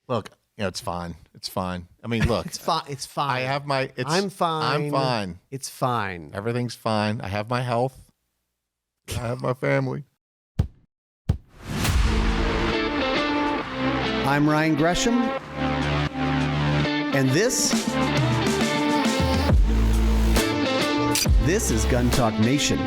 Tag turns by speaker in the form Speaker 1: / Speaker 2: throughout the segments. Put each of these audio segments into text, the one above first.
Speaker 1: Look, it's fine. It's fine. I mean, look.
Speaker 2: It's fine. It's fine.
Speaker 1: I have my...
Speaker 2: I'm fine.
Speaker 1: I'm fine.
Speaker 2: It's fine.
Speaker 1: Everything's fine. I have my health. I have my family.
Speaker 2: I'm Ryan Gresham. And this is Gun Talk Nation.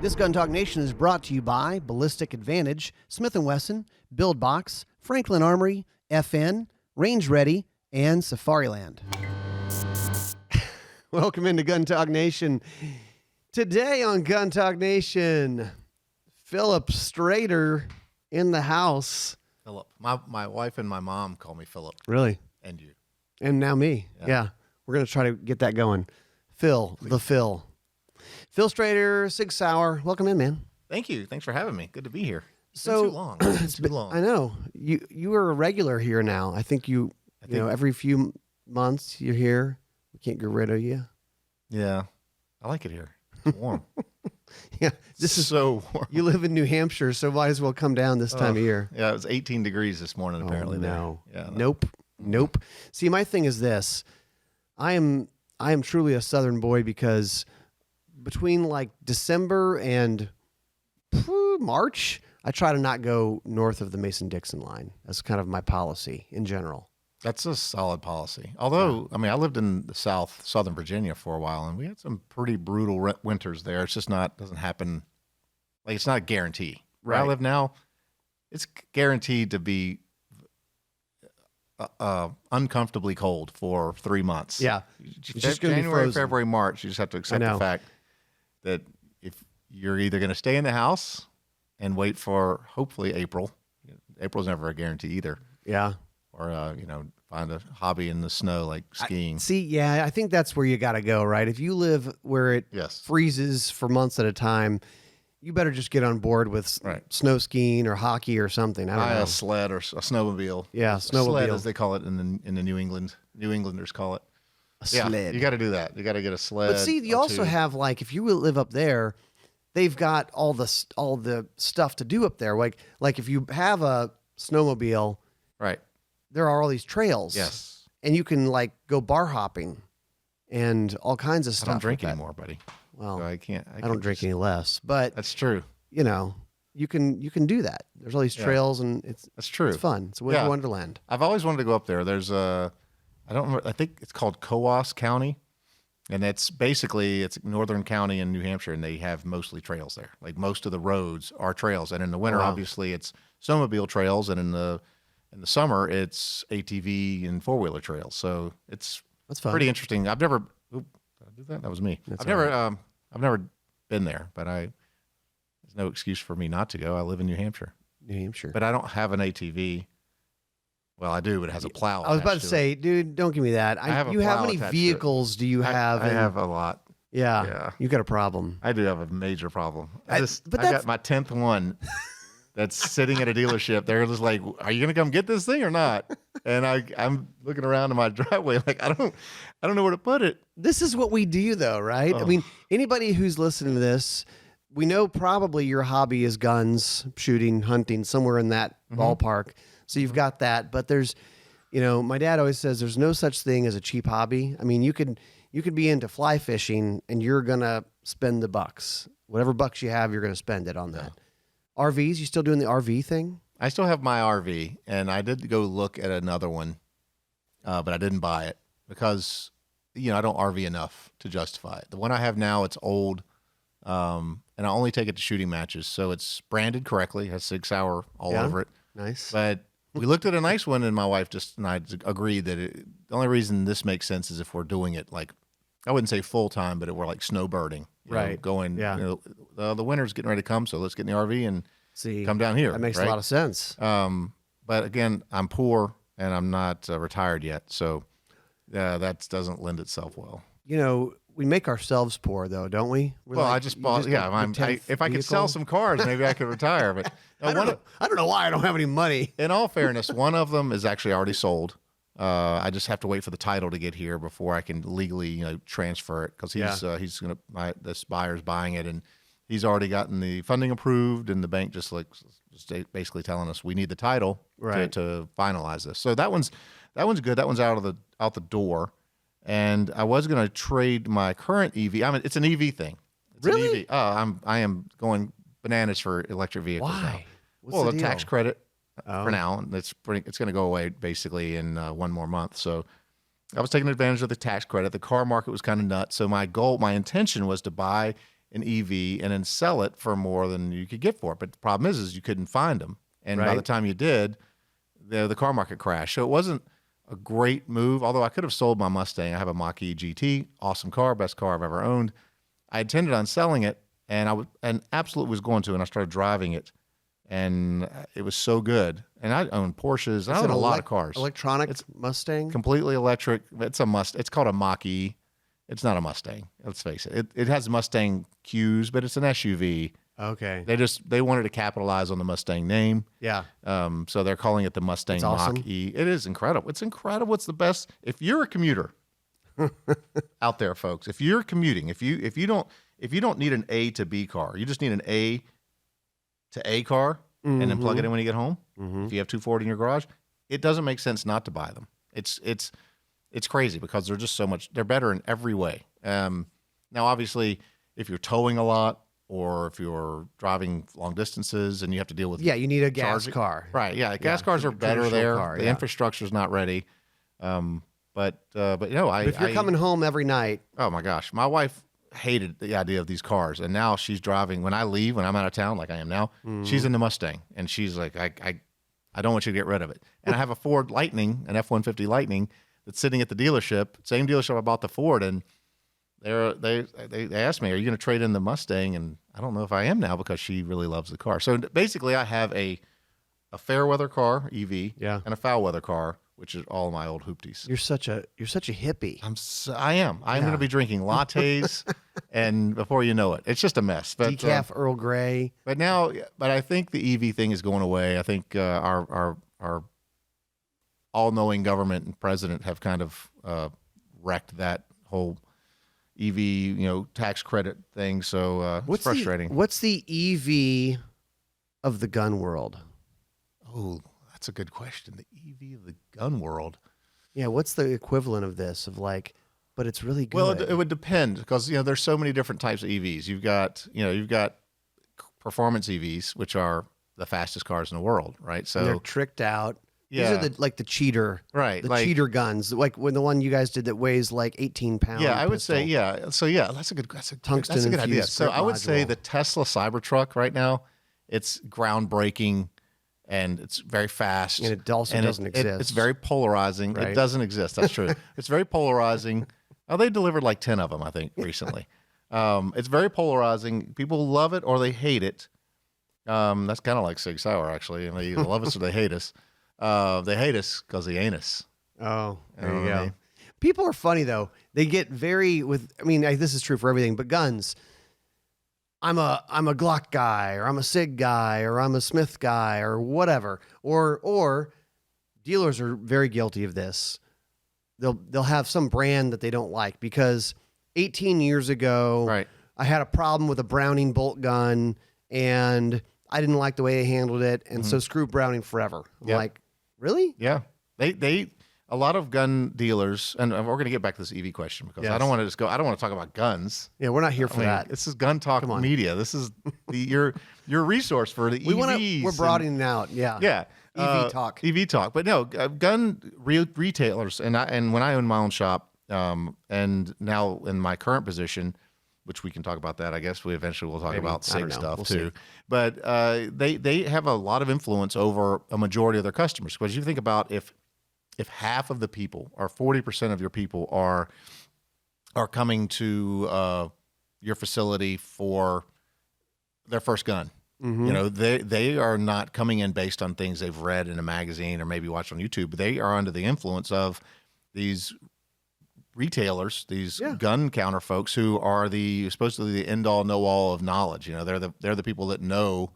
Speaker 2: This Gun Talk Nation is brought to you by Ballistic Advantage, Smith & Wesson, Build Box, Franklin Armory, FN, Range Ready, and Safariland. Welcome into Gun Talk Nation. Today on Gun Talk Nation, Philip Strader in the house.
Speaker 1: Philip. My wife and my mom call me Philip.
Speaker 2: Really?
Speaker 1: And you.
Speaker 2: And now me. Yeah. We're going to try to get that going. Phil, the Phil. Phil Strader, Sig Sauer. Welcome in, man.
Speaker 1: Thank you. Thanks for having me. Good to be here. It's
Speaker 2: So
Speaker 1: been too long. It's been too long.
Speaker 2: I know. You are a regular here now. I think you know, every few months you're here. We can't get rid of you.
Speaker 1: Yeah. I like it here. It's warm.
Speaker 2: Yeah. This is
Speaker 1: so warm.
Speaker 2: You live in New Hampshire, so might as well come down this time of year.
Speaker 1: Yeah, it was 18 degrees this morning, apparently.
Speaker 2: No.
Speaker 1: There. Yeah,
Speaker 2: no. Nope. See, my thing is this. I am truly a Southern boy because between like December and March, I try to not go north of the Mason-Dixon line. That's kind of my policy in general.
Speaker 1: That's a solid policy. Although, I mean, I lived in the Southern Virginia for a while, and we had some pretty brutal winters there. It's just doesn't happen. Like, it's not a guarantee. Where I live now, it's guaranteed to be uncomfortably cold for 3 months.
Speaker 2: Yeah.
Speaker 1: It's just January, February, March. You just have to accept the fact that if you're either going to stay in the house and wait for hopefully April. April's never a guarantee either.
Speaker 2: Yeah.
Speaker 1: Or, find a hobby in the snow like skiing.
Speaker 2: I think that's where you got to go, right? If you live where it freezes for months at a time, you better just get on board with snow skiing or hockey or something. I don't know.
Speaker 1: A sled or a snowmobile.
Speaker 2: Yeah, snowmobile.
Speaker 1: Sled, as they call it in the New Englanders call it.
Speaker 2: A sled.
Speaker 1: You got to do that. You got to get a sled.
Speaker 2: But see, you also have, like, if you live up there, they've got all the stuff to do up there. Like if you have a snowmobile,
Speaker 1: right?
Speaker 2: There are all these trails.
Speaker 1: Yes.
Speaker 2: And you can like go bar hopping and all kinds of stuff.
Speaker 1: I don't drink anymore, buddy.
Speaker 2: Well,
Speaker 1: so I can't
Speaker 2: drink any less, but
Speaker 1: that's true.
Speaker 2: You know, you can do that. There's all these trails and
Speaker 1: that's true.
Speaker 2: It's fun. It's a winter wonderland.
Speaker 1: I've always wanted to go up there. There's I think it's called Coos County. And it's Northern County in New Hampshire, and they have mostly trails there. Like most of the roads are trails. And in the winter, obviously it's snowmobile trails, and in the summer, it's ATV and four-wheeler trails. So that's fun. Pretty interesting. I've never. Did I do that? That was me. I've never been there, but there's no excuse for me not to go. I live in New Hampshire. But I don't have an ATV. Well, I do, but it has a plow.
Speaker 2: I was about to say, dude, don't give me that. How many vehicles do you have?
Speaker 1: I have a lot.
Speaker 2: Yeah. You got a problem.
Speaker 1: I do have a major problem. I got my 10th one. That's sitting at a dealership. They're just like, "Are you gonna come get this thing or not?" And I'm looking around in my driveway like I don't know where to put it.
Speaker 2: This is what we do, though, right? I mean, anybody who's listening to this, we know probably your hobby is guns, shooting, hunting, somewhere in that ballpark. So you've got that, but there's, my dad always says there's no such thing as a cheap hobby. I mean, you could be into fly fishing and you're gonna spend the bucks, whatever bucks you have, you're gonna spend it on that. RVs, you still doing the RV thing?
Speaker 1: I still have my RV, and I did go look at another one, but I didn't buy it because, I don't RV enough to justify it. The one I have now, it's old, and I only take it to shooting matches, so it's branded correctly, has Sig Sauer all over it.
Speaker 2: Nice.
Speaker 1: But we looked at a nice one, and my wife and I agreed that the only reason this makes sense is if we're doing it like, I wouldn't say full time, but we're like snowbirding, going. Yeah. The winter's getting ready to come, so let's get in the RV and come down here.
Speaker 2: That makes a lot of sense.
Speaker 1: But again, I'm poor and I'm not retired yet, so that doesn't lend itself well.
Speaker 2: We make ourselves poor, though, don't we?
Speaker 1: I just bought. If I could sell some cars, maybe I could retire. But
Speaker 2: I don't know why I don't have any money.
Speaker 1: In all fairness, one of them is actually already sold. I just have to wait for the title to get here before I can legally, transfer it because he's gonna buy. This buyer's buying it, and he's already gotten the funding approved, and the bank just basically telling us we need the title to finalize this. So that one's good. That one's out the door. And I was going to trade my current EV. I mean, it's an EV thing. It's
Speaker 2: Really?
Speaker 1: An EV. I am going bananas for electric vehicles now.
Speaker 2: Why?
Speaker 1: Well,
Speaker 2: the
Speaker 1: the
Speaker 2: deal?
Speaker 1: tax credit for now, and it's going to go away basically in 1 more month. So I was taking advantage of the tax credit. The car market was kind of nuts. So my intention was to buy an EV and then sell it for more than you could get for it. But the problem is you couldn't find them. And by the time you did, the car market crashed. So it wasn't a great move, although I could have sold my Mustang. I have a Mach-E GT, awesome car, best car I've ever owned. I intended on selling it, and absolutely was going to, and I started driving it, and it was so good. And I own Porsches, and I own a lot of cars.
Speaker 2: Electronic Mustang?
Speaker 1: Completely electric. It's called a Mach-E. It's not a Mustang. Let's face it. It has Mustang cues, but it's an SUV.
Speaker 2: Okay.
Speaker 1: They wanted to capitalize on the Mustang name.
Speaker 2: Yeah.
Speaker 1: So they're calling it the Mustang Mach-E. It is incredible. It's incredible. It's the best. If you're a commuter out there, folks, if you're commuting, if you don't need an A to B car, you just need an A to A car and then plug it in when you get home. If you have 240 in your garage, it doesn't make sense not to buy them. It's crazy because they're just so much. They're better in every way. Now, obviously, if you're towing a lot, or if you're driving long distances and you have to deal with
Speaker 2: you need a gas
Speaker 1: charging.
Speaker 2: car.
Speaker 1: Right, yeah. Gas cars are better there. The infrastructure's not ready. But if
Speaker 2: you're coming home every night.
Speaker 1: Oh my gosh. My wife hated the idea of these cars, and now she's driving when I'm out of town like I am now. She's in the Mustang, and she's like, I don't want you to get rid of it. And I have a Ford Lightning, an F-150 Lightning that's sitting at the dealership, same dealership I bought the Ford, and they asked me, are you going to trade in the Mustang? And I don't know if I am now because she really loves the car. So basically I have a fair weather car, EV, and a foul weather car, which is all my old hoopties.
Speaker 2: You're such a hippie.
Speaker 1: I am. I'm going to be drinking lattes and before you know it, it's just a mess. But,
Speaker 2: decaf Earl Grey.
Speaker 1: But I think the EV thing is going away. I think our all-knowing government and president have kind of wrecked that whole EV, tax credit thing. So it's frustrating.
Speaker 2: What's the EV of the gun world?
Speaker 1: Oh, that's a good question. The EV of the gun world.
Speaker 2: Yeah, what's the equivalent of this? But it's really good.
Speaker 1: Well, it would depend because there's so many different types of EVs. You've got performance EVs, which are the fastest cars in the world, right? So
Speaker 2: and they're tricked out.
Speaker 1: Yeah.
Speaker 2: These are the cheater,
Speaker 1: right?
Speaker 2: The cheater guns, like when the one you guys did that weighs like 18 pounds.
Speaker 1: Yeah, I would say, yeah. So yeah, that's a good idea. So I would say the Tesla Cybertruck right now, it's groundbreaking and it's very fast.
Speaker 2: And it also doesn't exist.
Speaker 1: It's very polarizing.
Speaker 2: Right?
Speaker 1: It doesn't exist. That's true. It's very polarizing. Oh, they delivered like 10 of them, I think, recently. It's very polarizing. People love it or they hate it. That's kind of like Sig Sauer, actually. They either love us or they hate us. They hate us because they ain't us.
Speaker 2: Oh, there you go. People are funny though. They get this is true for everything, but guns. I'm a Glock guy, or I'm a Sig guy, or I'm a Smith guy, or whatever. Or dealers are very guilty of this. They'll have some brand that they don't like because 18 years ago, I had a problem with a Browning bolt gun and I didn't like the way they handled it, and so screw Browning forever. I'm like, really?
Speaker 1: Yeah. A lot of gun dealers, and we're going to get back to this EV question because I don't want to I don't want to talk about guns.
Speaker 2: Yeah, we're not here for that.
Speaker 1: This is Gun Talk Media. This is your resource for the EVs.
Speaker 2: We're broadening out. Yeah.
Speaker 1: Yeah.
Speaker 2: EV talk.
Speaker 1: EV talk. But no, gun retailers, and when I own my own shop, and now in my current position, which we can talk about that. I guess we eventually will talk about Sig stuff too. See. But they have a lot of influence over a majority of their customers. Because you think about if half of the people or 40% of your people are coming to your facility for their first gun, they are not coming in based on things they've read in a magazine or maybe watched on YouTube. They are under the influence of these retailers, these gun counter folks who are supposedly the end all know all of knowledge. They're the people that know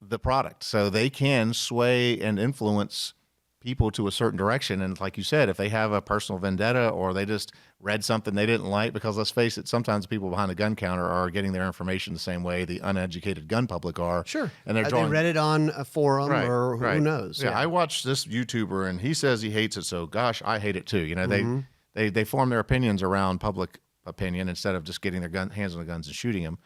Speaker 1: the product, so they can sway and influence people to a certain direction. And like you said, if they have a personal vendetta or they just read something they didn't like, because let's face it, sometimes people behind the gun counter are getting their information the same way the uneducated gun public are.
Speaker 2: Sure.
Speaker 1: And they're
Speaker 2: They read it on a forum or who
Speaker 1: right.
Speaker 2: knows.
Speaker 1: Yeah, I watched this YouTuber and he says he hates it. So gosh, I hate it too. You know, they form their opinions around public opinion instead of just getting their hands on the guns and shooting them.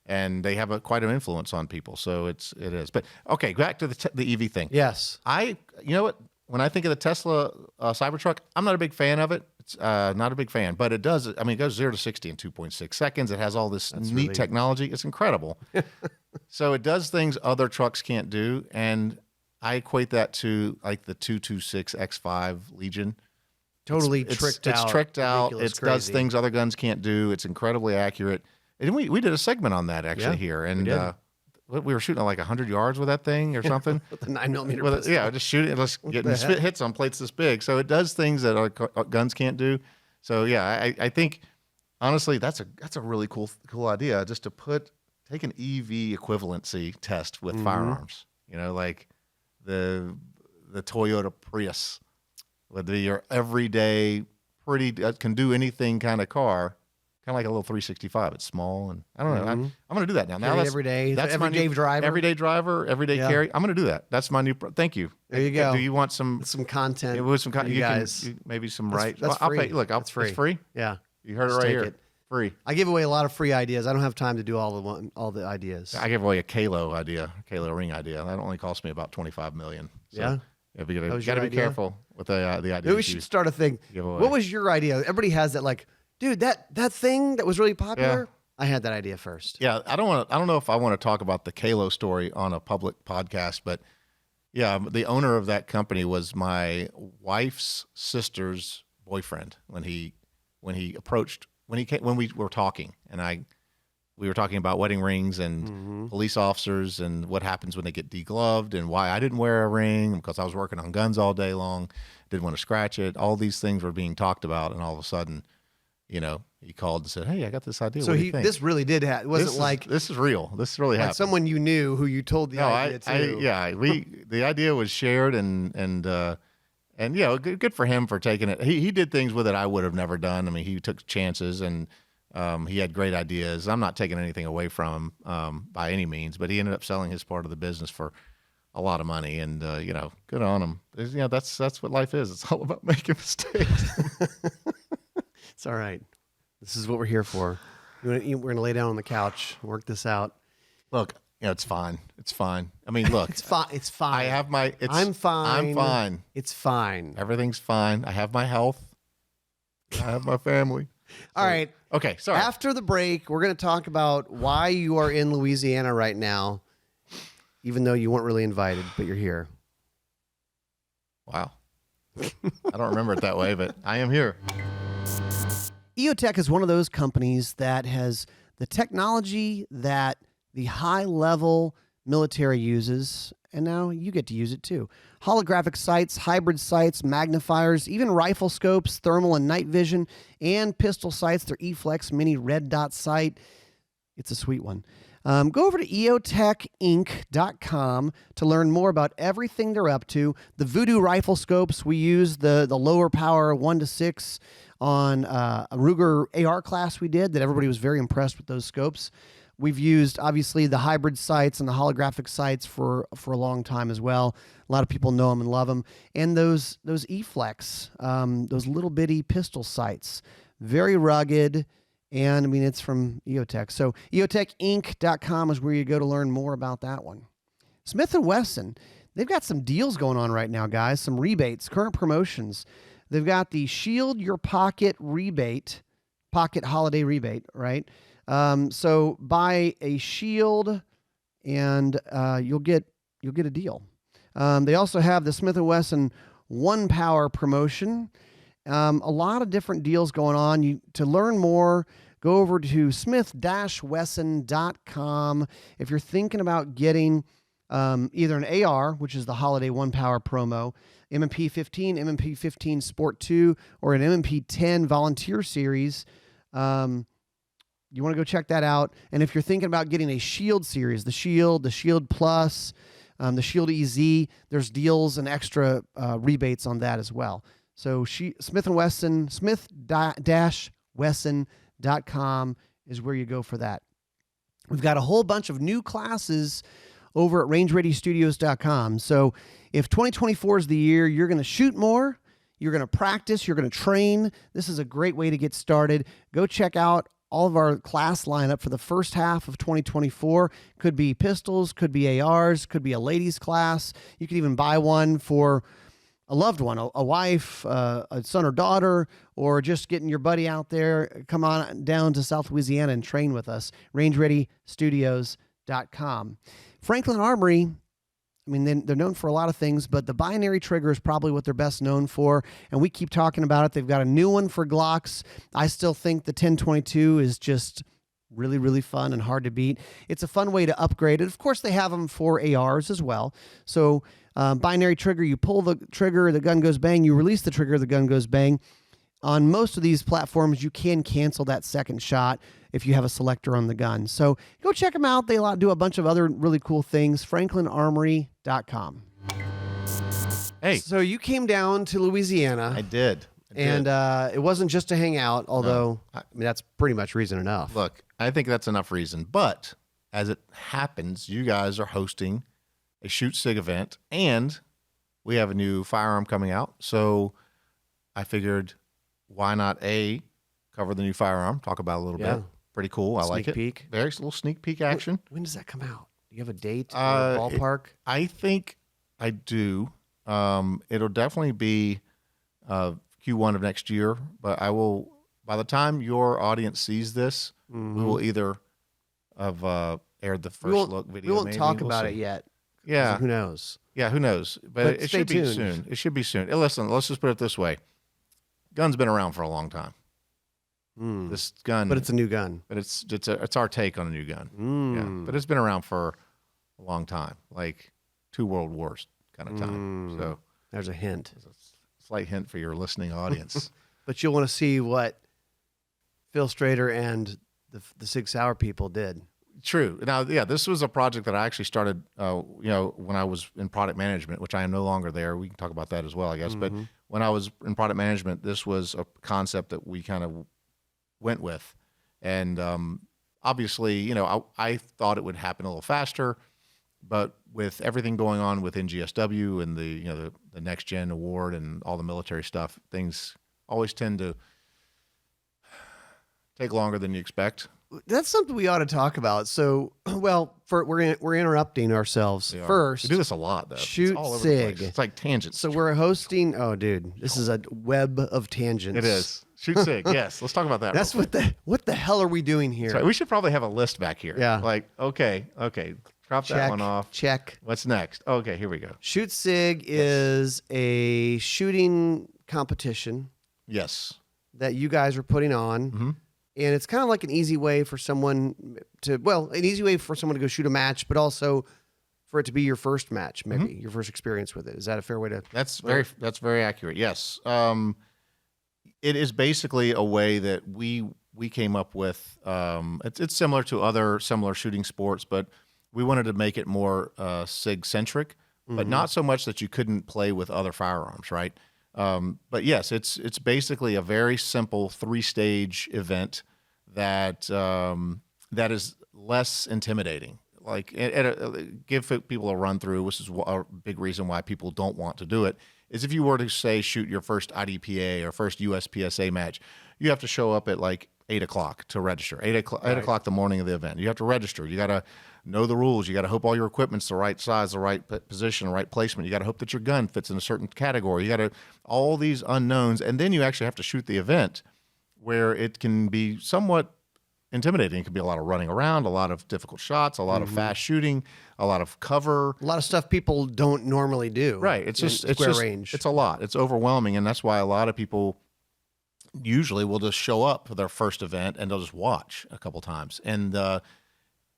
Speaker 1: And they have quite an influence on people. So it is. But okay, back to the EV thing.
Speaker 2: Yes.
Speaker 1: You know what? When I think of the Tesla Cybertruck, I'm not a big fan of it. It's not a big fan, but it does. I mean, it goes 0 to 60 in 2.6 seconds. It has all this neat technology. It's incredible. So it does things other trucks can't do, and I equate that to like the 226 X5 Legion.
Speaker 2: Totally tricked out.
Speaker 1: It's tricked out.
Speaker 2: Ridiculous,
Speaker 1: It does
Speaker 2: crazy.
Speaker 1: things other guns can't do. It's incredibly accurate. And we did a segment on that actually here, and we were shooting at like 100 yards with that thing or something.
Speaker 2: With the 9mm pistol.
Speaker 1: Yeah, just shooting, just getting hits on plates this big. So it does things that our guns can't do. So yeah, I think honestly that's a really cool idea, just to take an EV equivalency test with firearms. You know, like the Toyota Prius, would be your everyday can do anything kind of car. Kind of like a little 365. It's small, and I don't know. I'm going to do that now. That's
Speaker 2: every day.
Speaker 1: That's
Speaker 2: everyday driver.
Speaker 1: Everyday driver, everyday carry. I'm going to do that. That's my new. Thank you.
Speaker 2: There you go.
Speaker 1: Do you want some
Speaker 2: content?
Speaker 1: It was some
Speaker 2: you guys.
Speaker 1: Maybe some
Speaker 2: That's
Speaker 1: I'll
Speaker 2: free.
Speaker 1: pay. Look,
Speaker 2: That's free.
Speaker 1: It's free.
Speaker 2: Yeah.
Speaker 1: You heard it
Speaker 2: Just
Speaker 1: right
Speaker 2: take
Speaker 1: here.
Speaker 2: it.
Speaker 1: Free.
Speaker 2: I give away a lot of free ideas. I don't have time to do all the ideas.
Speaker 1: I gave away a Kalo ring idea. That only cost me about $25 million. So,
Speaker 2: Yeah.
Speaker 1: You got to be careful with the idea.
Speaker 2: Maybe we should start a thing. What was your idea? Everybody has that, like, dude, that thing that was really popular.
Speaker 1: Yeah.
Speaker 2: I had that idea first.
Speaker 1: Yeah, I don't know if I want to talk about the Kalo story on a public podcast, but yeah, the owner of that company was my wife's sister's boyfriend when we were talking, and we were talking about wedding rings and police officers and what happens when they get degloved and why I didn't wear a ring because I was working on guns all day long, didn't want to scratch it. All these things were being talked about, and all of a sudden, you know, he called and said, "Hey, I got this idea."
Speaker 2: So
Speaker 1: what do you think?
Speaker 2: This really did happen.
Speaker 1: This is real. This really happened.
Speaker 2: Someone you knew who you told the idea to.
Speaker 1: The idea was shared and yeah, good for him for taking it. He did things with it I would have never done. I mean, he took chances and he had great ideas. I'm not taking anything away from him by any means, but he ended up selling his part of the business for a lot of money, and you know, good on him. You know, that's what life is. It's all about making mistakes.
Speaker 2: It's all right. This is what we're here for. We're going to lay down on the couch, work this out.
Speaker 1: Look, you know, it's fine. It's fine. I mean, look.
Speaker 2: It's fine. It's fine.
Speaker 1: I have my...
Speaker 2: I'm fine.
Speaker 1: I'm fine.
Speaker 2: It's fine.
Speaker 1: Everything's fine. I have my health. I have my family.
Speaker 2: All right.
Speaker 1: Okay, sorry.
Speaker 2: After the break, we're going to talk about why you are in Louisiana right now, even though you weren't really invited, but you're here.
Speaker 1: Wow. I don't remember it that way, but I am here.
Speaker 2: EOTech is one of those companies that has the technology that the high-level military uses, and now you get to use it too. Holographic sights, hybrid sights, magnifiers, even rifle scopes, thermal and night vision, and pistol sights. Their E-Flex Mini Red Dot sight. It's a sweet one. Go over to EOTechinc.com to learn more about everything they're up to. The Voodoo rifle scopes, we use the lower power 1-6 on a Ruger AR class we did that everybody was very impressed with those scopes. We've used, obviously, the hybrid sights and the holographic sights for a long time as well. A lot of people know them and love them. And those E-Flex, those little bitty pistol sights, very rugged. And, I mean, it's from EOTech. So EOTechinc.com is where you go to learn more about that one. Smith & Wesson, they've got some deals going on right now, guys, some rebates, current promotions. They've got the Shield Your Pocket rebate, pocket holiday rebate, right? So buy a shield and you'll get a deal. They also have the Smith & Wesson One Power promotion. A lot of different deals going on. To learn more, go over to smith-wesson.com. If you're thinking about getting either an AR, which is the Holiday One Power promo, M&P 15, M&P 15 Sport 2, or an M&P 10 Volunteer Series, you want to go check that out. And if you're thinking about getting a Shield series, the Shield Plus, the Shield EZ, there's deals and extra rebates on that as well. So Smith and Wesson, smith-wesson.com is where you go for that. We've got a whole bunch of new classes over at rangereadystudios.com. So if 2024 is the year you're going to shoot more, you're going to practice, you're going to train, this is a great way to get started. Go check out all of our class lineup for the first half of 2024. Could be pistols, could be ARs, could be a ladies class. You could even buy one for a loved one, a wife, a son or daughter, or just getting your buddy out there. Come on down to South Louisiana and train with us. rangereadystudios.com. Franklin Armory, I mean, they're known for a lot of things, but the binary trigger is probably what they're best known for, and we keep talking about it. They've got a new one for Glocks. I still think the 1022 is just really, really fun and hard to beat. It's a fun way to upgrade it. Of course, they have them for ARs as well. So binary trigger, you pull the trigger, the gun goes bang. You release the trigger, the gun goes bang. On most of these platforms, you can cancel that second shot if you have a selector on the gun. So go check them out. They do a bunch of other really cool things. FranklinArmory.com.
Speaker 1: Hey.
Speaker 2: So you came down to Louisiana.
Speaker 1: I did.
Speaker 2: And it wasn't just to hang out, although I mean, that's pretty much reason enough.
Speaker 1: Look, I think that's enough reason. But as it happens, you guys are hosting a Shoot Sig event, and we have a new firearm coming out. So I figured, why not cover the new firearm, talk about it a little bit. Pretty cool. I like it.
Speaker 2: Sneak peek.
Speaker 1: Very little sneak peek action.
Speaker 2: When does that come out? Do you have a date or a ballpark?
Speaker 1: I think I do. It'll definitely be Q1 of next year, but I will, by the time your audience sees this, we will either have aired the first look video.
Speaker 2: We won't talk about it yet.
Speaker 1: Yeah.
Speaker 2: Who knows?
Speaker 1: Yeah, who knows? But it should be soon. It should be soon. Listen, let's just put it this way. Gun's been around for a long time. This gun,
Speaker 2: but it's a new gun.
Speaker 1: But it's our take on a new gun. Yeah, but it's been around for a long time, like 2 world wars kind of time. So
Speaker 2: there's a hint,
Speaker 1: a slight hint for your listening audience.
Speaker 2: But you'll want to see what Phil Strader and the Sig Sauer people did.
Speaker 1: True. Now, yeah, this was a project that I actually started, when I was in product management, which I am no longer there. We can talk about that as well, I guess. But when I was in product management, this was a concept that we kind of went with. And obviously, I thought it would happen a little faster, but with everything going on with NGSW and the Next Gen Award and all the military stuff, things always tend to take longer than you expect.
Speaker 2: That's something we ought to talk about. So, we're interrupting ourselves first.
Speaker 1: We do this a lot, though.
Speaker 2: Shoot
Speaker 1: all over
Speaker 2: Sig.
Speaker 1: the place. It's like tangents.
Speaker 2: So we're hosting. Oh, dude, this is a web of tangents.
Speaker 1: It is. Shoot Sig. Yes, let's talk about that.
Speaker 2: That's what the hell are we doing here?
Speaker 1: Right. We should probably have a list back here.
Speaker 2: Yeah.
Speaker 1: Like, okay, drop that one off.
Speaker 2: Check.
Speaker 1: What's next? Okay, here we go.
Speaker 2: Shoot Sig is a shooting competition.
Speaker 1: Yes.
Speaker 2: That you guys are putting on. And it's kind of like an easy way for someone to go shoot a match, but also for it to be your first match, maybe your first experience with it. Is that a fair way to?
Speaker 1: That's very accurate. Yes. It is basically a way that we came up with. It's similar to other similar shooting sports, but we wanted to make it more Sig centric, but not so much that you couldn't play with other firearms, right? But yes, it's basically a very simple 3-stage event that is less intimidating. Like give people a run through, which is a big reason why people don't want to do it. Is if you were to say shoot your first IDPA or first USPSA match, you have to show up at like 8 o'clock to register. 8 o'clock the morning of the event. You have to register. You got to know the rules. You got to hope all your equipment's the right size, the right position, the right placement. You got to hope that your gun fits in a certain category. You got to all these unknowns, and then you actually have to shoot the event, where it can be somewhat intimidating. It can be a lot of running around, a lot of difficult shots, a lot of fast shooting, a lot of cover,
Speaker 2: a lot of stuff people don't normally do.
Speaker 1: Right. It's just
Speaker 2: range.
Speaker 1: It's a lot. It's overwhelming, and that's why a lot of people usually will just show up for their first event and they'll just watch a couple times. And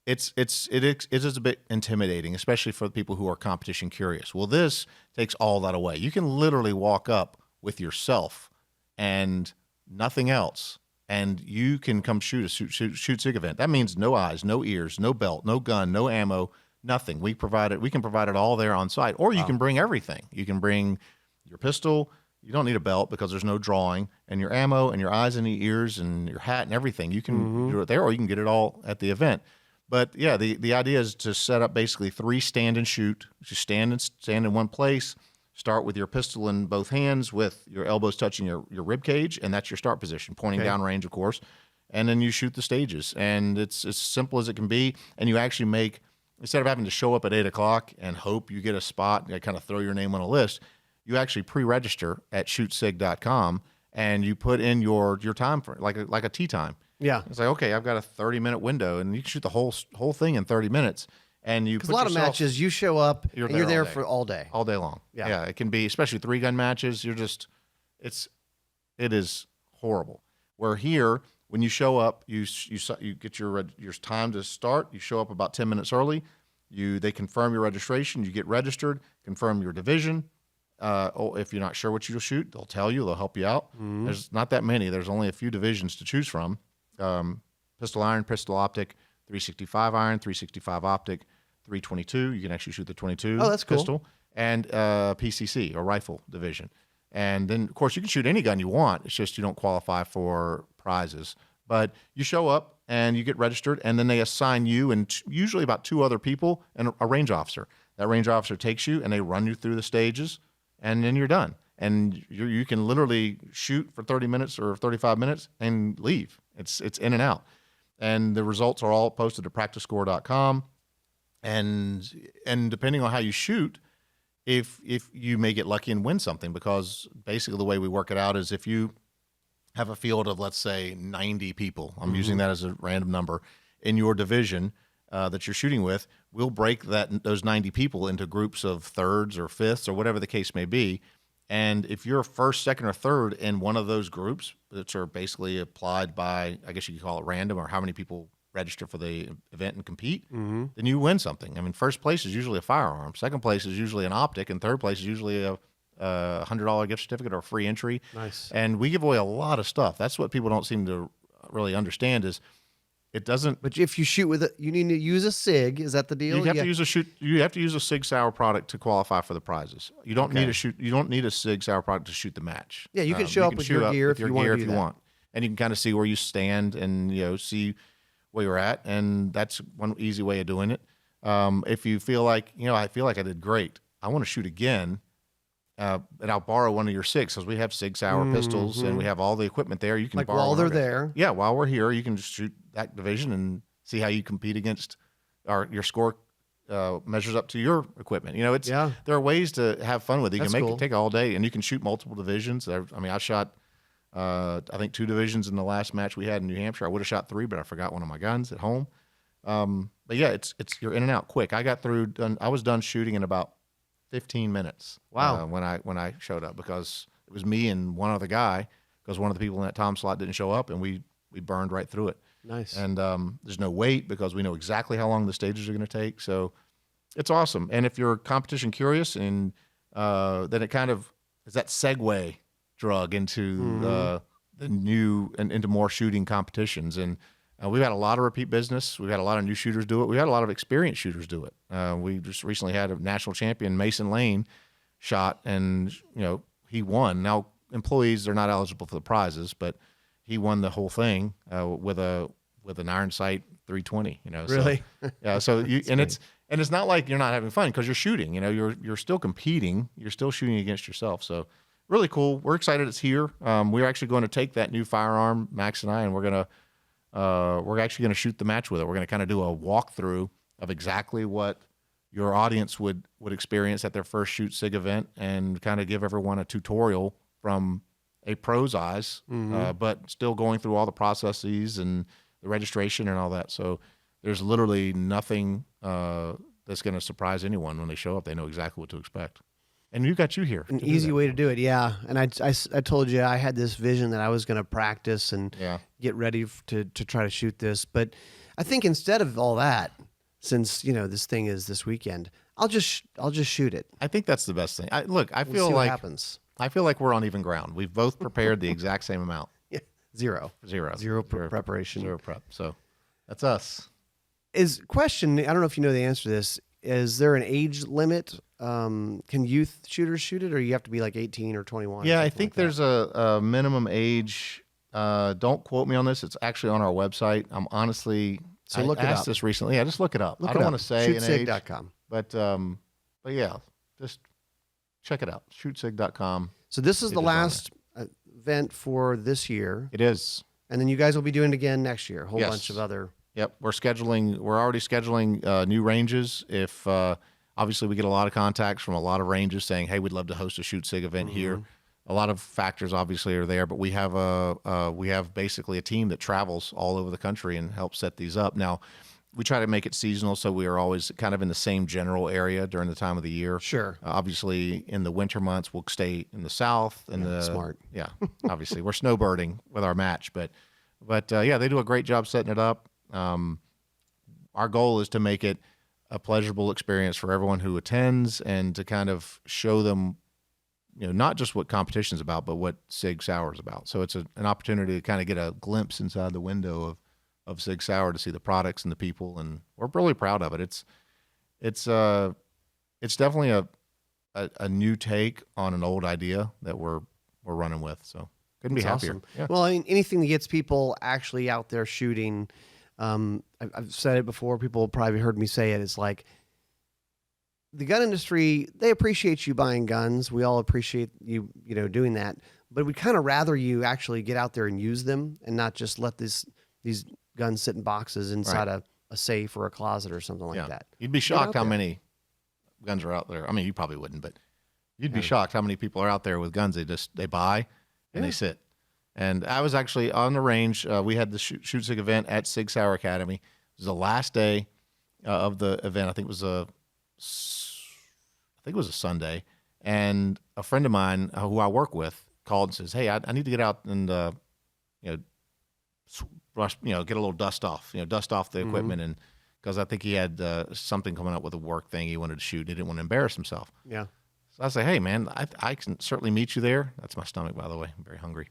Speaker 1: it is a bit intimidating, especially for the people who are competition curious. Well, this takes all that away. You can literally walk up with yourself and nothing else, and you can come shoot a shoot Sig event. That means no eyes, no ears, no belt, no gun, no ammo, nothing. We can provide it all there on site, or you can bring everything. You can bring your pistol, You don't need a belt because there's no drawing, and your ammo and your eyes and your ears and your hat and everything, you can do it there, or you can get it all at the event. But yeah, the idea is to set up basically 3 stand and shoot. Just stand in one place. Start with your pistol in both hands with your elbows touching your rib cage, and that's your start position, pointing down range, of course. And then you shoot the stages, and it's as simple as it can be. And you actually make, instead of having to show up at 8 o'clock and hope you get a spot and kind of throw your name on a list, you actually pre-register at shootsig.com, and you put in your time for like a tee time.
Speaker 2: Yeah.
Speaker 1: It's like, okay, I've got a 30-minute window, and you can shoot the whole thing in 30 minutes. And you put
Speaker 2: a lot of matches, you show up, and you're there for all day.
Speaker 1: All day long. Yeah. It can be, especially 3-gun matches, it is horrible. Where here, when you show up, you get your time to start. You show up about 10 minutes early. They confirm your registration. You get registered, confirm your division. If you're not sure what you'll shoot, they'll tell you. They'll help you out. There's not that many. There's only a few divisions to choose from. Pistol iron, pistol optic, 365 iron, 365 optic, 322. You can actually shoot the 22 pistol.
Speaker 2: Cool.
Speaker 1: And PCC, or rifle division. And then, of course, you can shoot any gun you want. It's just you don't qualify for prizes. But you show up, and you get registered, and then they assign you and usually about 2 other people and a range officer. That range officer takes you, and they run you through the stages, and then you're done. And you can literally shoot for 30 minutes or 35 minutes and leave. It's in and out. And the results are all posted to practicescore.com. And depending on how you shoot, if you may get lucky and win something, because basically the way we work it out is if you have a field of, let's say, 90 people, I'm using that as a random number, in your division that you're shooting with, we'll break those 90 people into groups of thirds or fifths or whatever the case may be. And if you're first, second, or third in one of those groups, which are basically applied by, I guess you could call it random, or how many people register for the event and compete, then you win something. I mean, first place is usually a firearm. Second place is usually an optic. And third place is usually a $100 gift certificate or free entry.
Speaker 2: Nice.
Speaker 1: And we give away a lot of stuff. That's what people don't seem to really understand is it doesn't.
Speaker 2: But if you shoot with it, you need to use a SIG. Is that the deal?
Speaker 1: You have to use a Sig Sauer product to qualify for the prizes. You don't need You don't need a Sig Sauer product to shoot the match.
Speaker 2: Yeah, you can show up with your gear if you want.
Speaker 1: And you can kind of see where you stand and see where you're at. And that's one easy way of doing it. If you feel like I feel like I did great, I want to shoot again. And I'll borrow one of your SIGs because we have Sig Sauer pistols and we have all the equipment there. You can
Speaker 2: like
Speaker 1: borrow
Speaker 2: while they're there.
Speaker 1: Yeah, while we're here, you can just shoot that division and see how you compete against, or your score measures up to your equipment. There are ways to have fun with it. You can take all day, and you can shoot multiple divisions. I mean, I shot I think 2 divisions in the last match we had in New Hampshire. I would have shot 3, but I forgot one of my guns at home. But yeah, it's you're in and out quick. I was done shooting in about 15 minutes.
Speaker 2: Wow.
Speaker 1: When I showed up, because it was me and one other guy, because one of the people in that time slot didn't show up, and we burned right through it.
Speaker 2: Is
Speaker 1: And there's no wait because we know exactly how long the stages are going to take. So it's awesome. And if you're competition curious, and then it kind of is that segue drug into the new and into more shooting competitions. And we've had a lot of repeat business. We've had a lot of new shooters do it. We've had a lot of experienced shooters do it. We just recently had a national champion, Mason Lane, shot, and he won. Now employees are not eligible for the prizes, but he won the whole thing with an iron sight 320.
Speaker 2: Really?
Speaker 1: So, yeah. So it's not like you're not having fun because you're shooting. You're still competing. You're still shooting against yourself. So really cool. We're excited it's here. We're actually going to take that new firearm, Max and I, and we're actually going to shoot the match with it. We're going to kind of do a walkthrough of exactly what your audience would experience at their first Shoot Sig event, and kind of give everyone a tutorial from a pro's eyes, but still going through all the processes and the registration and all that. So there's literally nothing that's going to surprise anyone when they show up. They know exactly what to expect. And you here.
Speaker 2: An easy way to do it, yeah. And I told you I had this vision that I was going to practice and get ready to try to shoot this. But I think instead of all that, since this thing is this weekend, I'll just shoot it.
Speaker 1: I think that's the best thing. I feel
Speaker 2: see
Speaker 1: like
Speaker 2: what happens.
Speaker 1: I feel like we're on even ground. We've both prepared the exact same amount.
Speaker 2: Yeah, zero preparation,
Speaker 1: zero prep. So that's us.
Speaker 2: Question. I don't know if you know the answer to this. is there an age limit? Can youth shooters shoot it, or you have to be like 18 or 21?
Speaker 1: Yeah, I think there's a minimum age. Don't quote me on this. It's actually on our website. I'm honestly,
Speaker 2: So
Speaker 1: I
Speaker 2: look it
Speaker 1: asked
Speaker 2: up.
Speaker 1: this recently. Yeah, just look it up.
Speaker 2: Look
Speaker 1: I
Speaker 2: it
Speaker 1: don't
Speaker 2: up.
Speaker 1: want to say an age,
Speaker 2: Shootsig.com.
Speaker 1: but yeah, just check it out. Shootsig.com.
Speaker 2: So this is
Speaker 1: It
Speaker 2: the
Speaker 1: is on
Speaker 2: last event for this year,
Speaker 1: It is.
Speaker 2: and then you guys will be doing it again next year. A whole
Speaker 1: Yes.
Speaker 2: bunch of other.
Speaker 1: Yep, we're already scheduling new ranges. If obviously we get a lot of contacts from a lot of ranges saying, "Hey, we'd love to host a Shoot Sig event here." A lot of factors obviously are there, but we have basically a team that travels all over the country and helps set these up. Now, we try to make it seasonal, so we are always kind of in the same general area during the time of the year.
Speaker 2: Sure.
Speaker 1: Obviously, in the winter months, we'll stay in the south.
Speaker 2: Smart.
Speaker 1: Yeah, obviously, we're snowbirding with our match, but yeah, they do a great job setting it up. Our goal is to make it a pleasurable experience for everyone who attends, and to kind of show them, not just what competition's about, but what Sig Sauer is about. So it's an opportunity to kind of get a glimpse inside the window of Sig Sauer, to see the products and the people, and we're really proud of it. It's definitely a new take on an old idea that we're running with. So couldn't be
Speaker 2: That's
Speaker 1: happier.
Speaker 2: awesome.
Speaker 1: Yeah.
Speaker 2: Well, I mean, anything that gets people actually out there shooting. I've said it before. People have probably heard me say it. It's like the gun industry, they appreciate you buying guns. We all appreciate you, doing that. But we'd kind of rather you actually get out there and use them, and not just let these guns sit in boxes inside a safe or a closet or something like that.
Speaker 1: You'd be shocked how many guns are out there. I mean, you probably wouldn't, but you'd be shocked how many people are out there with guns they buy and they sit. And I was actually on the range. We had the Shoot Sig event at Sig Sauer Academy. It was the last day of the event. I think it was a Sunday. And a friend of mine who I work with called and says, "Hey, I need to get out and brush, get a little dust off the equipment." And because I think he had something coming up with a work thing he wanted to shoot. He didn't want to embarrass himself.
Speaker 2: Yeah.
Speaker 1: So I say, "Hey, man, I can certainly meet you there." That's my stomach, by the way. I'm very hungry.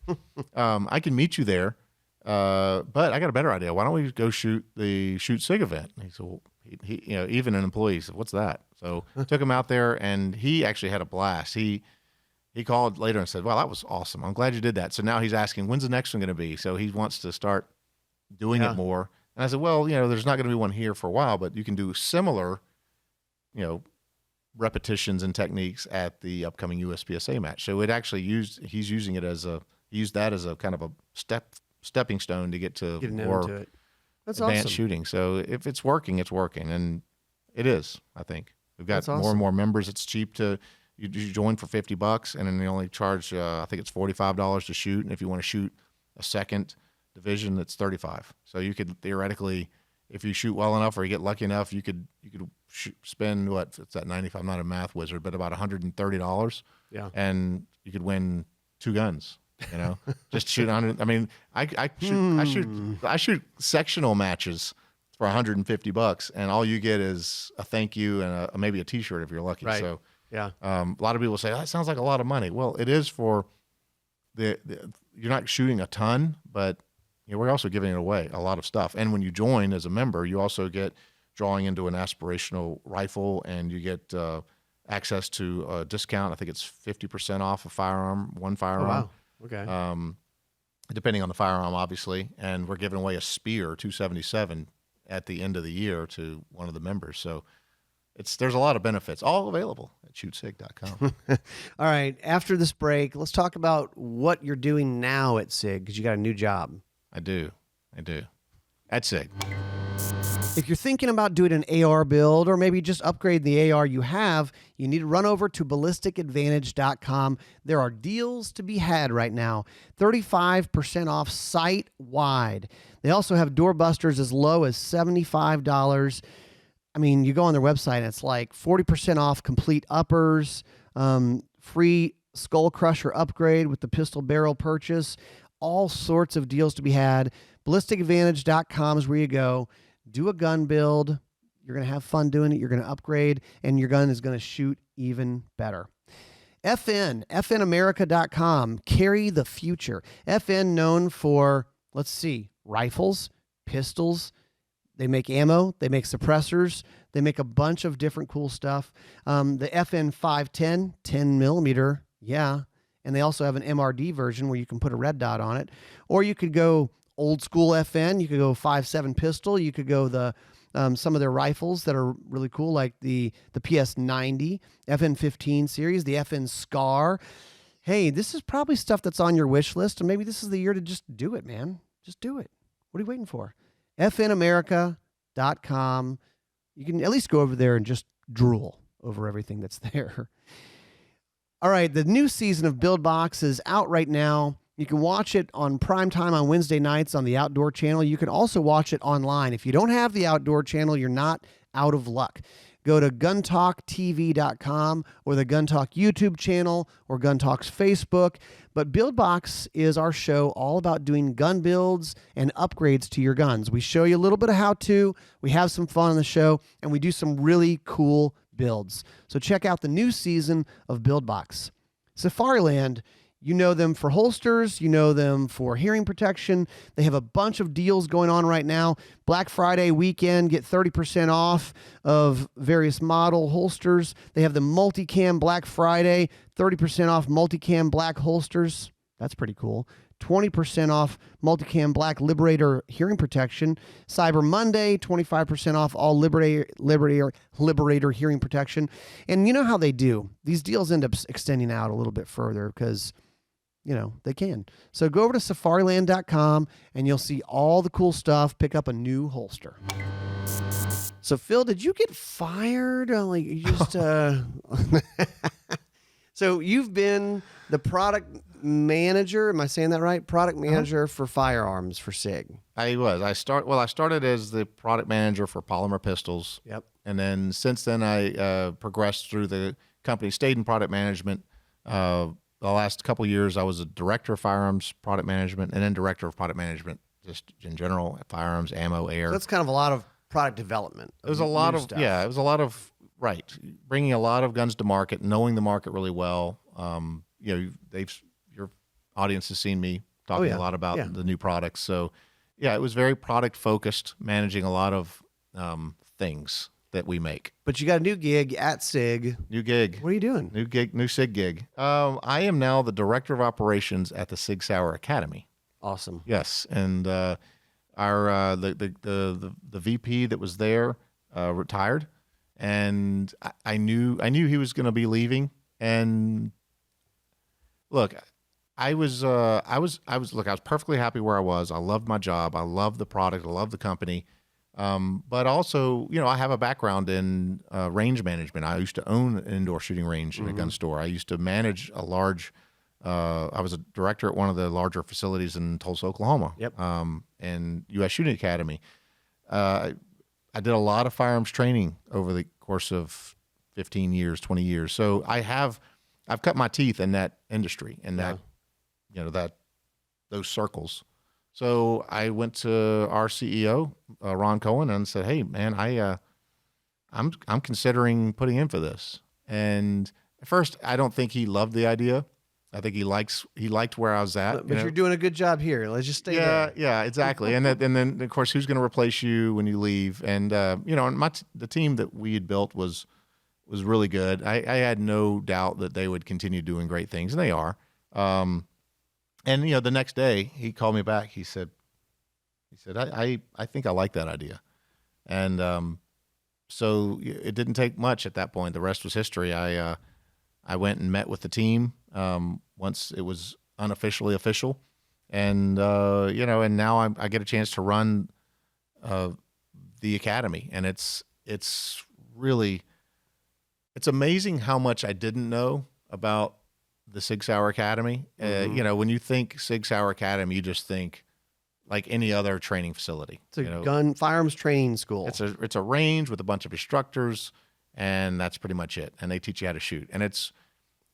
Speaker 1: I can meet you there, but I got a better idea. Why don't we go shoot the Shoot Sig event? And he said, "Well, he even an employee said, what's that?" So took him out there, and he actually had a blast. He called later and said, "Well, that was awesome. I'm glad you did that." So now he's asking, when's the next one going to be? So he wants to start doing it more. And I said, "Well, there's not going to be one here for a while, but you can do similar, repetitions and techniques at the upcoming USPSA match." So he's using it as a kind of a stepping stone to get to more
Speaker 2: into it. That's
Speaker 1: advanced
Speaker 2: awesome.
Speaker 1: shooting. So if it's working, it's working, and it is. I think we've got
Speaker 2: That's
Speaker 1: more
Speaker 2: awesome.
Speaker 1: and more members. It's cheap to you join for $50, and then they only charge I think it's $45 to shoot, and if you want to shoot a second division, that's $35. So you could theoretically, if you shoot well enough or you get lucky enough, you could spend it's that 90. I'm not a math wizard, but about $130.
Speaker 2: Yeah.
Speaker 1: And you could win 2 guns. Just shoot 100. I mean, I shoot sectional matches for $150, and all you get is a thank you and maybe a T-shirt if you're lucky.
Speaker 2: Right.
Speaker 1: So
Speaker 2: Yeah.
Speaker 1: a lot of people say, that sounds like a lot of money. Well, it is for you're not shooting a ton, but we're also giving it away, a lot of stuff. And when you join as a member, you also get drawing into an aspirational rifle, and you get access to a discount. I think it's 50% off one firearm.
Speaker 2: Oh, wow. Okay.
Speaker 1: Depending on the firearm, obviously. And we're giving away a Spear 277 at the end of the year to one of the members. So there's a lot of benefits, all available at shootsig.com.
Speaker 2: All right. After this break, let's talk about what you're doing now at SIG, because you got a new job.
Speaker 1: I do. At SIG.
Speaker 2: If you're thinking about doing an AR build, or maybe just upgrade the AR you have, you need to run over to ballisticadvantage.com. There are deals to be had right now. 35% off site-wide. They also have doorbusters as low as $75. I mean, you go on their website and it's like 40% off complete uppers, free skull crusher upgrade with the pistol barrel purchase, all sorts of deals to be had. Ballisticadvantage.com is where you go. Do a gun build. You're going to have fun doing it. You're going to upgrade, and your gun is going to shoot even better. FNAmerica.com. Carry the future. FN known for, rifles, pistols. They make ammo. They make suppressors. They make a bunch of different cool stuff. The FN 510, 10 millimeter, yeah. And they also have an MRD version where you can put a red dot on it. Or you could go old school FN. You could go 5.7 pistol. You could go the some of their rifles that are really cool, like the PS90, FN 15 series, the FN Scar. Hey, this is probably stuff that's on your wish list, and maybe this is the year to just do it, man. Just do it. What are you waiting for? FNAmerica.com. You can at least go over there and just drool over everything that's there. All right, the new season of Build Box is out right now. You can watch it on primetime on Wednesday nights on the Outdoor Channel. You can also watch it online. If you don't have the Outdoor Channel, you're not out of luck. Go to guntalktv.com or the Gun Talk YouTube channel or Gun Talk's Facebook. But Build Box is our show all about doing gun builds and upgrades to your guns. We show you a little bit of how-to, we have some fun on the show, and we do some really cool builds. So check out the new season of Build Box. Safariland, you know them for holsters. You know them for hearing protection. They have a bunch of deals going on right now. Black Friday weekend, get 30% off of various model holsters. They have the Multicam Black Friday, 30% off Multicam Black holsters. That's pretty cool. 20% off Multicam Black Liberator hearing protection. Cyber Monday, 25% off all Liberator hearing protection. And you know how they do. These deals end up extending out a little bit further because they can. So go over to safariland.com and you'll see all the cool stuff. Pick up a new holster. So Phil, did you get fired? Like you just So you've been the product manager, am I saying that right? Product manager for firearms for Sig.
Speaker 1: I was. I started as the product manager for polymer pistols.
Speaker 2: Yep.
Speaker 1: And then since then I progressed through the company, stayed in product management. The last couple of years, I was a director of firearms product management and then director of product management just in general, firearms, ammo, air.
Speaker 2: So that's kind of a lot of product development.
Speaker 1: It was a lot of
Speaker 2: stuff.
Speaker 1: it was a lot of bringing a lot of guns to market, knowing the market really well. Your audience has seen me talking a lot about the new products. So yeah, it was very product focused, managing a lot of things that we make.
Speaker 2: But you got a new gig at Sig.
Speaker 1: New gig.
Speaker 2: What are you doing?
Speaker 1: New gig, new Sig gig. I am now the director of operations at the Sig Sauer Academy.
Speaker 2: Awesome.
Speaker 1: Yes, and our the VP that was there retired, and I knew he was going to be leaving. And look, I was perfectly happy where I was. I loved my job. I loved the product. I loved the company. But also, I have a background in range management. I used to own an indoor shooting range in a gun store. I used to manage a large, I was a director at one of the larger facilities in Tulsa, Oklahoma.
Speaker 2: Yep.
Speaker 1: And U.S. Shooting Academy. I did a lot of firearms training over the course of 15 years, 20 years. So I've cut my teeth in that industry and those circles. So I went to our CEO, Ron Cohen, and said, "Hey, man, I'm considering putting in for this." And at first, I don't think he loved the idea. I think he liked where I was at.
Speaker 2: But you're doing a good job here. Let's just stay there.
Speaker 1: Yeah, exactly. and then of course, who's going to replace you when you leave? And the team that we had built was really good. I had no doubt that they would continue doing great things, and they are. And the next day he called me back. He said, I think I like that idea. And so it didn't take much at that point. The rest was history. I went and met with the team once it was unofficially official, and and now I get a chance to run the academy, and it's amazing how much I didn't know about the Sig Sauer Academy. When you think Sig Sauer Academy, you just think like any other training facility.
Speaker 2: It's a firearms training school.
Speaker 1: It's a range with a bunch of instructors, and that's pretty much it. And they teach you how to shoot, and it's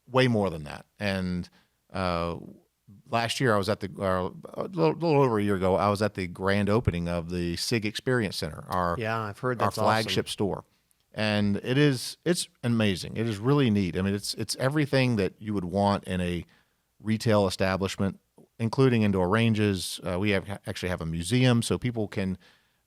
Speaker 1: way more than that. And last year, I was at a little over a year ago, I was at the grand opening of the Sig Experience Center.
Speaker 2: I've heard that's
Speaker 1: our flagship store. And it's amazing. It is really neat. I mean, it's everything that you would want in a retail establishment, including indoor ranges. We actually have a museum, so people can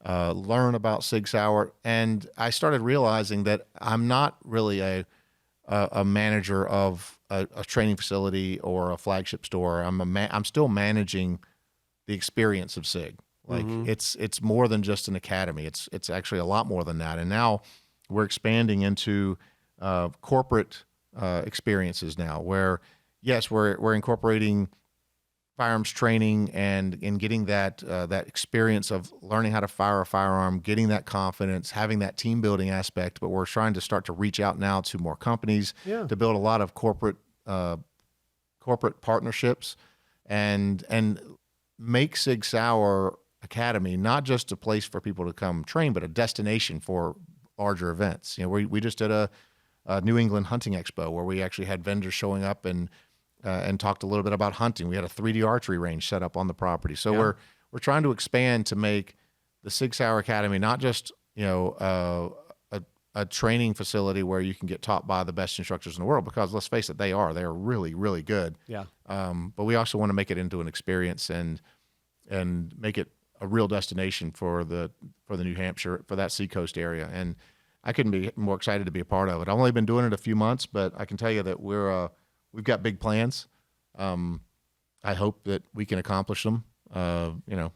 Speaker 1: learn about Sig Sauer. And I started realizing that I'm not really a manager of a training facility or a flagship store. I'm still managing the experience of Sig. Like it's more than just an academy. It's actually a lot more than that. And now we're expanding into corporate experiences now, where yes, we're incorporating firearms training and getting that experience of learning how to fire a firearm, getting that confidence, having that team building aspect. But we're trying to start to reach out now to more companies to build a lot of corporate partnerships and make Sig Sauer Academy not just a place for people to come train, but a destination for larger events. You know, we just did a New England Hunting Expo where we actually had vendors showing up and talked a little bit about hunting. We had a 3D archery range set up on the property. So we're trying to expand to make the Sig Sauer Academy not just, you know, a training facility where you can get taught by the best instructors in the world, because let's face it, they're really, really good.
Speaker 2: Yeah.
Speaker 1: But we also want to make it into an experience and make it a real destination for the New Hampshire, for that Seacoast area. And I couldn't be more excited to be a part of it. I've only been doing it a few months, but I can tell you that we've got big plans. I hope that we can accomplish them. You know,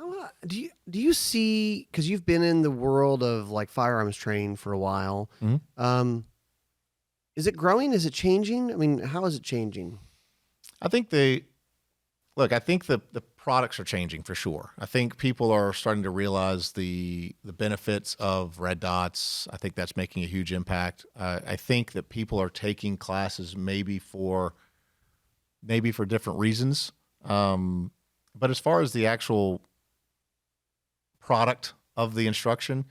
Speaker 2: How do you see, because you've been in the world of like firearms training for a while, is it growing? Is it changing? I mean, how is it changing?
Speaker 1: I think the products are changing for sure. I think people are starting to realize the benefits of red dots. I think that's making a huge impact. I think that people are taking classes maybe for different reasons. But as far as the actual product of the instruction,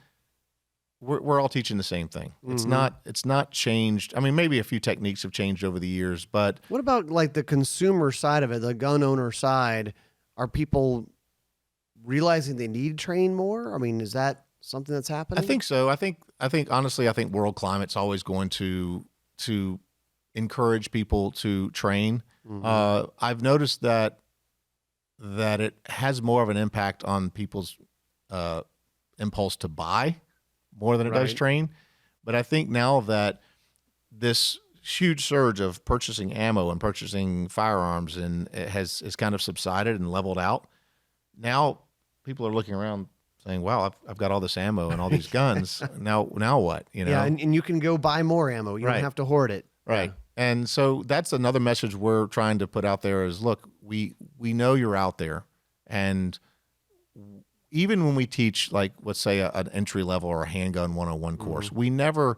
Speaker 1: we're all teaching the same thing. It's not changed. I mean, maybe a few techniques have changed over the years, but
Speaker 2: what about like the consumer side of it, the gun owner side? Are people realizing they need to train more? I mean, is that something that's happening?
Speaker 1: I think so. I think honestly, I think world climate's always going to encourage people to train. I've noticed that it has more of an impact on people's impulse to buy more than it does train. But I think now that this huge surge of purchasing ammo and purchasing firearms and it has kind of subsided and leveled out, now people are looking around saying, wow, I've got all this ammo and all these guns. Now what? You know?
Speaker 2: Yeah, and you can go buy more ammo. You don't have to hoard it.
Speaker 1: Right. Yeah. And so that's another message we're trying to put out there is, look, we know you're out there. And even when we teach, like, let's say an entry level or a handgun 101 course, we never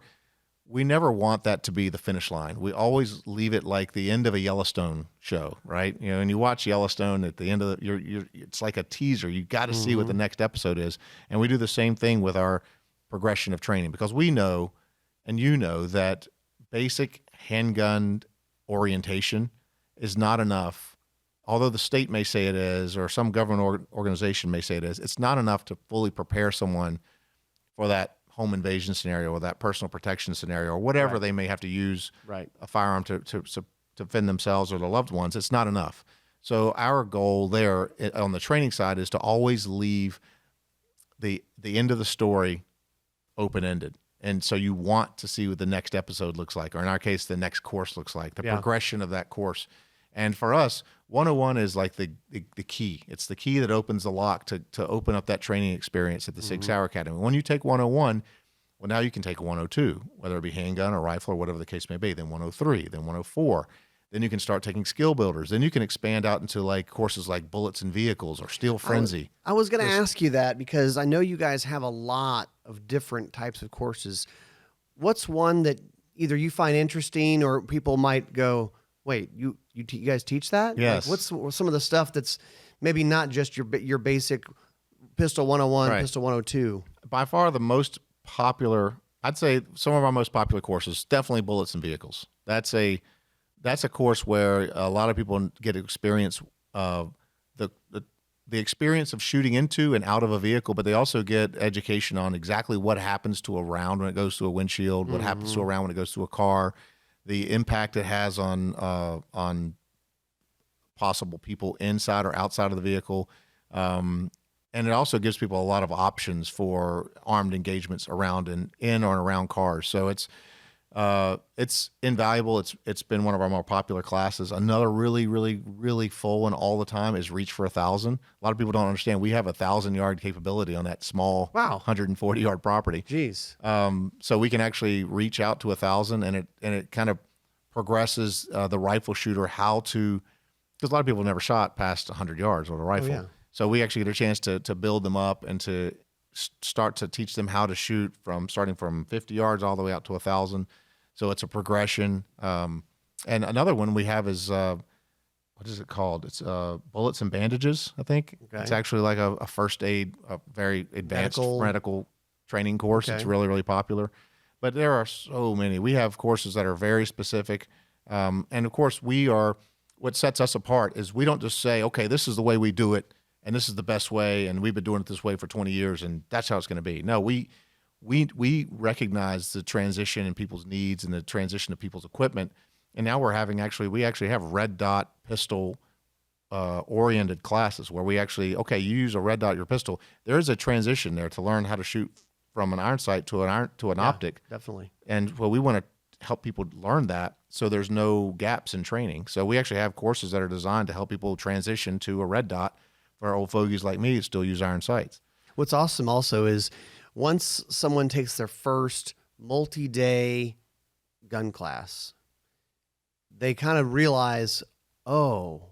Speaker 1: want that to be the finish line. We always leave it like the end of a Yellowstone show, right? You know, and you watch Yellowstone at the end of it's like a teaser. You got to see what the next episode is. And we do the same thing with our progression of training, because we know, and you know, that basic handgun orientation is not enough. Although the state may say it is, or some government organization may say it is, it's not enough to fully prepare someone for that home invasion scenario or that personal protection scenario or whatever they may have to use a firearm to defend themselves or their loved ones. It's not enough. So our goal there on the training side is to always leave the end of the story open-ended. And so you want to see what the next episode looks like, or in our case, the next course looks like, the progression of that course. And for us, 101 is like the key. It's the key that opens the lock to open up that training experience at the Sig Sauer Academy. When you take 101, well, now you can take 102, whether it be handgun or rifle or whatever the case may be, then 103, then 104. Then you can start taking skill builders. Then you can expand out into like courses like bullets and vehicles or steel frenzy.
Speaker 2: I was going to ask you that, because I know you guys have a lot of different types of courses. What's one that either you find interesting or people might go, wait, you guys teach that?
Speaker 1: Yes.
Speaker 2: Like, what's some of the stuff that's maybe not just your basic pistol 101, pistol 102?
Speaker 1: By far the most popular, I'd say some of our most popular courses, definitely bullets and vehicles. That's a course where a lot of people get experience the experience of shooting into and out of a vehicle, but they also get education on exactly what happens to a round when it goes through a windshield, what happens to a round when it goes through a car, the impact it has on possible people inside or outside of the vehicle. and it also gives people a lot of options for armed engagements around and in or around cars. So it's invaluable. It's been one of our more popular classes. Another really, really, really full one all the time is reach for 1,000. A lot of people don't understand we have 1,000-yard capability on that small 140-yard property.
Speaker 2: Jeez.
Speaker 1: So we can actually reach out to 1,000, and it kind of progresses the rifle shooter how to, because a lot of people have never shot past 100 yards with a rifle.
Speaker 2: Yeah.
Speaker 1: So we actually get a chance to build them up and to start to teach them how to shoot starting from 50 yards all the way out to 1,000. So it's a progression. And another one we have is, what is it called? It's bullets and bandages, I think. Okay. It's actually like a first aid, a very advanced medical training course. Okay. It's really, really popular. But there are so many. We have courses that are very specific. And of course, what sets us apart is we don't just say, okay, this is the way we do it, and this is the best way, and we've been doing it this way for 20 years, and that's how it's going to be. No, we recognize the transition in people's needs and the transition of people's equipment, and now we actually have red dot pistol oriented classes where we actually, okay, you use a red dot your pistol. There is a transition there to learn how to shoot from an iron sight to an optic.
Speaker 2: Definitely.
Speaker 1: And we want to help people learn that so there's no gaps in training. So we actually have courses that are designed to help people transition to a red dot for old fogies like me that still use iron sights.
Speaker 2: What's awesome also is once someone takes their first multi-day gun class, they kind of realize, oh,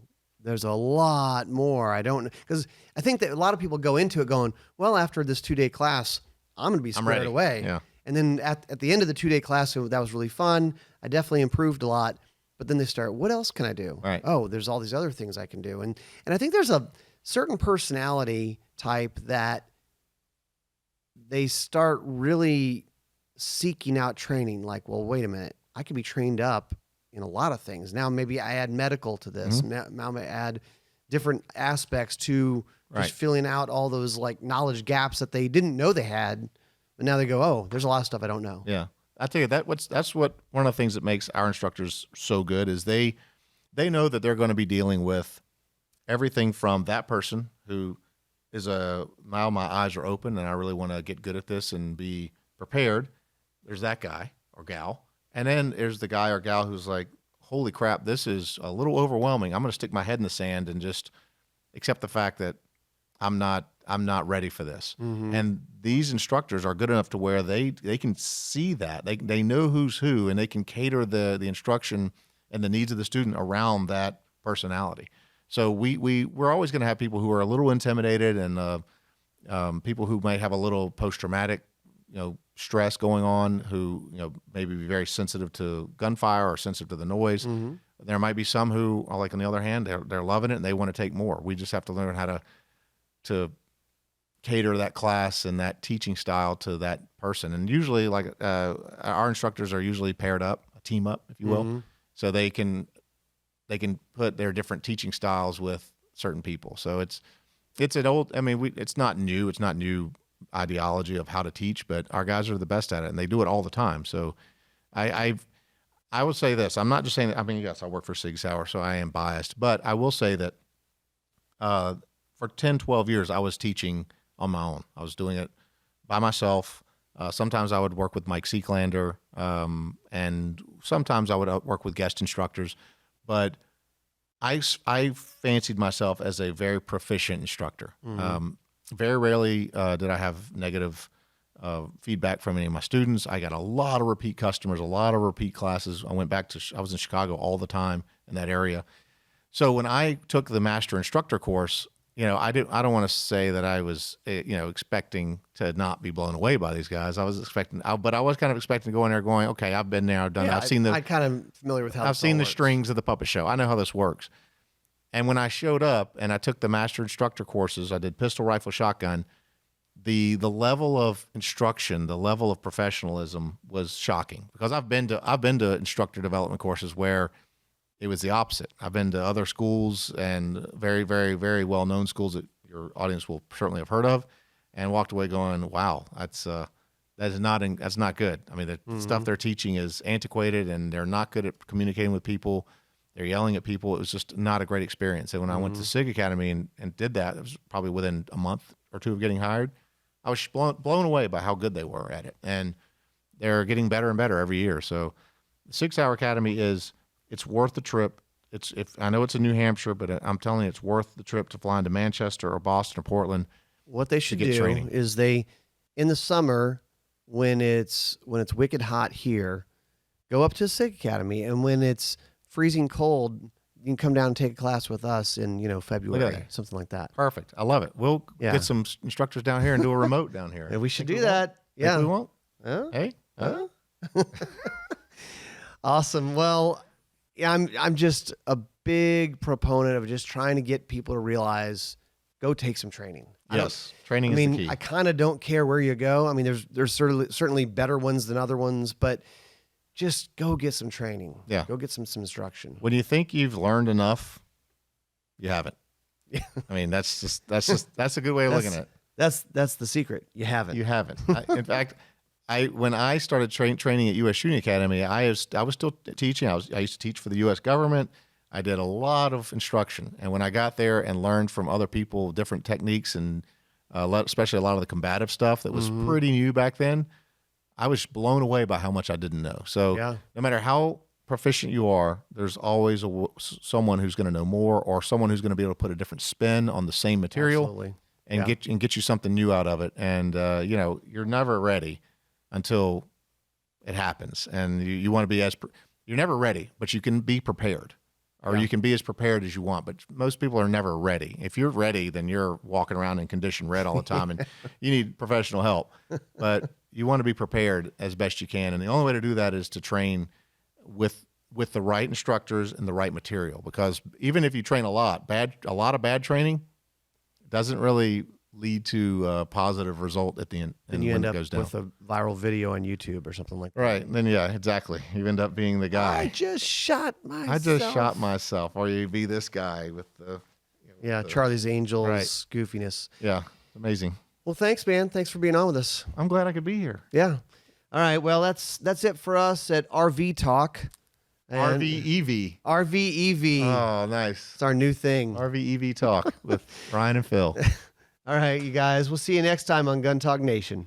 Speaker 2: there's a lot more. Because I think that a lot of people go into it going, well, after this 2-day class, I'm going to be squared away.
Speaker 1: Yeah.
Speaker 2: And then at the end of the 2-day class, that was really fun. I definitely improved a lot. But then they start, what else can I do?
Speaker 1: Right.
Speaker 2: Oh, there's all these other things I can do. And I think there's a certain personality type that they start really seeking out training. Like, well, wait a minute. I can be trained up in a lot of things. Now maybe I add medical to this. Mm-hmm. Now I add different aspects to just filling out all those like knowledge gaps that they didn't know they had. But now they go, oh, there's a lot of stuff I don't know.
Speaker 1: Yeah. I tell you that's what one of the things that makes our instructors so good is they know that they're going to be dealing with everything from that person who is now my eyes are open and I really want to get good at this and be prepared. There's that guy or gal. And then there's the guy or gal who's like, holy crap, this is a little overwhelming. I'm going to stick my head in the sand and just accept the fact that I'm not ready for this. Mm-hmm. And these instructors are good enough to where they can see that. They know who's who, and they can cater the instruction and the needs of the student around that personality. So we're always going to have people who are a little intimidated and people who might have a little post-traumatic, stress going on, who, maybe be very sensitive to gunfire or sensitive to the noise. Mm-hmm. There might be some who are like, on the other hand, they're loving it and they want to take more. We just have to learn how to cater that class and that teaching style to that person. And usually our instructors are usually paired up, a team up, if you will. Mm-hmm. So they can put their different teaching styles with certain people. So it's not new ideology of how to teach, but our guys are the best at it and they do it all the time. So I would say this, I'm not just saying that, yes, I work for Sig Sauer, so I am biased, but I will say that, for 10, 12 years, I was teaching on my own. I was doing it by myself. Sometimes I would work with Mike Seeklander, and sometimes I would work with guest instructors. But I fancied myself as a very proficient instructor. Mm-hmm. Very rarely did I have negative feedback from any of my students. I got a lot of repeat customers, a lot of repeat classes. I was in Chicago all the time in that area. So when I took the master instructor course, I don't want to say that I was, expecting to not be blown away by these guys. But I was kind of expecting to go in there going, okay, I've been there, I've done that.
Speaker 2: I'm kind of familiar with how
Speaker 1: I've seen the
Speaker 2: works.
Speaker 1: Strings of the puppet show. I know how this works. And when I showed up and I took the master instructor courses, I did pistol, rifle, shotgun. The level of instruction, the level of professionalism was shocking because I've been to instructor development courses where it was the opposite. I've been to other schools and very, very, very well-known schools that your audience will certainly have heard of, and walked away going, "Wow, that's not good." The stuff they're teaching is antiquated, and they're not good at communicating with people. They're yelling at people. It was just not a great experience. And when I went to SIG Academy and did that, it was probably within a month or two of getting hired, I was blown away by how good they were at it. And they're getting better and better every year. So the Sig Sauer Academy it's worth the trip. I know it's in New Hampshire, but I'm telling you, it's worth the trip to fly into Manchester or Boston or Portland.
Speaker 2: What they should do
Speaker 1: training.
Speaker 2: is in the summer, when it's wicked hot here, go up to Sig Academy, and when it's freezing cold, you can come down and take a class with us in February, something like that.
Speaker 1: Perfect. I love it. We'll get some instructors down here and do a remote down here.
Speaker 2: And we should do that. Yeah,
Speaker 1: we won't.
Speaker 2: Huh?
Speaker 1: Hey.
Speaker 2: Awesome. Well, yeah, I'm just a big proponent of just trying to get people to realize, go take some training.
Speaker 1: Yes, training is the key.
Speaker 2: I kind of don't care where you go. I mean, there's certainly better ones than other ones, but just go get some training.
Speaker 1: Yeah,
Speaker 2: go get some instruction.
Speaker 1: When you think you've learned enough, you haven't. Yeah, I mean that's a good way of looking at it.
Speaker 2: That's the secret. You haven't.
Speaker 1: You haven't. In fact, when I started training at U.S. Shooting Academy, I was still teaching. I used to teach for the U.S. government. I did a lot of instruction, and when I got there and learned from other people different techniques and especially a lot of the combative stuff that was pretty new back then, I was blown away by how much I didn't know. So no matter how proficient you are, there's always someone who's going to know more, or someone who's going to be able to put a different spin on the same material.
Speaker 2: Absolutely.
Speaker 1: And get you something new out of it. And you're never ready until it happens. And you want to be you're never ready, but you can be prepared, or you can be as prepared as you want. But most people are never ready. If you're ready, then you're walking around in condition red all the time, and you need professional help. But you want to be prepared as best you can, and the only way to do that is to train with the right instructors and the right material. Because even if you train a lot of bad training doesn't really lead to a positive result at the end.
Speaker 2: And you end up with a viral video on YouTube or something like that.
Speaker 1: Right. Then, exactly. You end up being the guy.
Speaker 2: I just shot myself.
Speaker 1: Or you be this guy with the...
Speaker 2: Charlie's Angels goofiness.
Speaker 1: Yeah. Amazing.
Speaker 2: Well, thanks, man. Thanks for being on with us.
Speaker 1: I'm glad I could be here.
Speaker 2: Yeah. All right. Well, that's it for us at RV Talk.
Speaker 1: RVEV.
Speaker 2: RVEV.
Speaker 1: Oh, nice.
Speaker 2: It's our new thing.
Speaker 1: RVEV Talk with Ryan and Phil.
Speaker 2: All right, you guys. We'll see you next time on Gun Talk Nation.